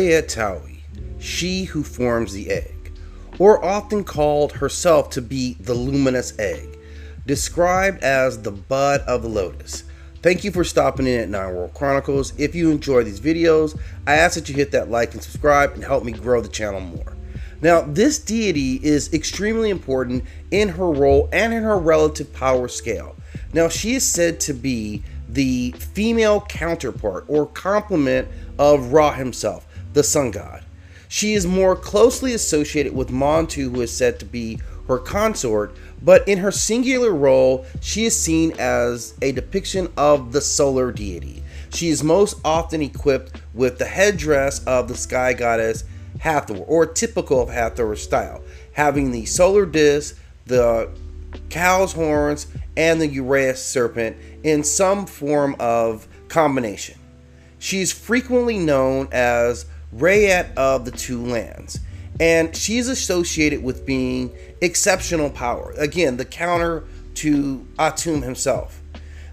Raettawy, she who forms the egg, or often called herself to be the luminous egg, described as the bud of the lotus. Thank you for stopping in at Nine World Chronicles. If you enjoy these videos, I ask that you hit that like and subscribe and help me grow the channel more. Now, this deity is extremely important in her role and in her relative power scale. Now, she is said to be the female counterpart or complement of Ra himself, the sun god. She is more closely associated with Montu, who is said to be her consort, but in her singular role, she is seen as a depiction of the solar deity. She is most often equipped with the headdress of the sky goddess Hathor, or typical of Hathor's style, having the solar disc, the cow's horns, and the Uraeus serpent in some form of combination. She is frequently known as Raettawy of the Two Lands, and she is associated with being exceptional power. Again, the counter to Atum himself.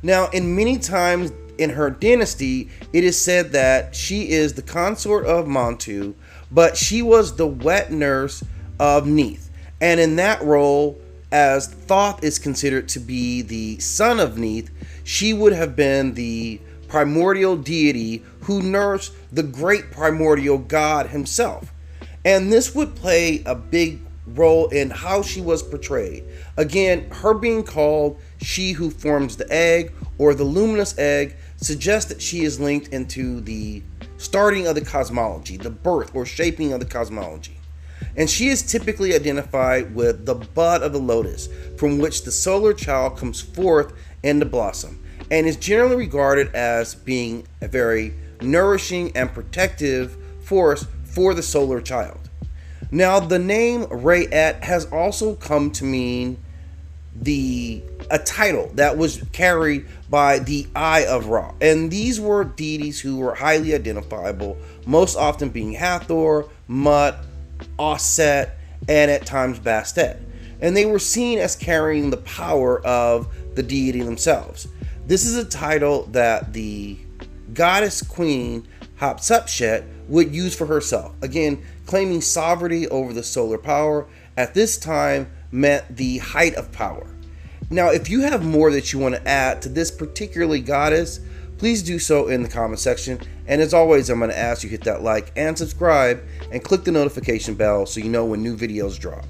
Now, in many times in her dynasty, it is said that she is the consort of Montu, but she was the wet nurse of Neith. And in that role, as Thoth is considered to be the son of Neith, she would have been the primordial deity who nursed the great primordial god himself. And this would play a big role in how she was portrayed. Again, her being called she who forms the egg or the luminous egg suggests that she is linked into the starting of the cosmology, the birth or shaping of the cosmology. And she is typically identified with the bud of the lotus, from which the solar child comes forth into blossom, and is generally regarded as being a very nourishing and protective force for the solar child. Now, the name Raettawy has also come to mean a title that was carried by the Eye of Ra, and these were deities who were highly identifiable, most often being Hathor, Mut, Aset, and at times Bastet, and they were seen as carrying the power of the deity themselves. This is a title that the goddess queen Hatshepsut would use for herself, again claiming sovereignty over the solar power. At this time meant the height of power. Now, if you have more that you want to add to this particularly goddess, please do so in the comment section. And as always, I'm going to ask you to hit that like and subscribe and click the notification bell so you know when new videos drop.